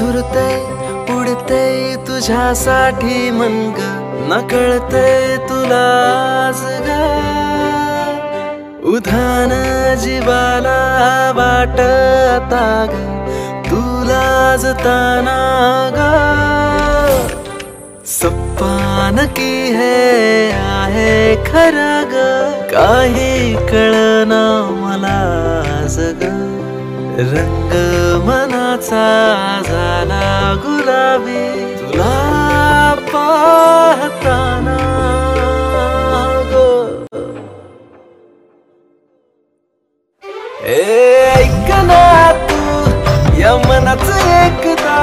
झुरते उडते तुझ्यासाठी मन ग, नकळते तुला आज ग. उधाण जीवाला वाटता ग, तुला जताना ग. सप्पान की है आहे खरं ग, काही कळना मला आज ग. रंग मनाचा झाला गुलाबी, तुला पाहताना ग. ऐक ना तू या मनाचं एकदा,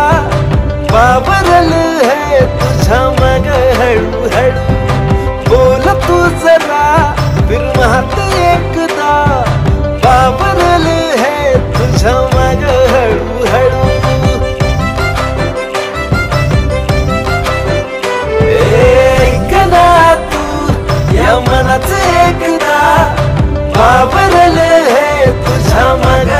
बाबरल है तुझ्या मग हळूहळू. बोल तू जरा फिर महत एकदा, बाबरल है तुझ्या मग हळूहळू. ऐक ना तू या मनाचं एकदा, बाबरल है तुझ्या मग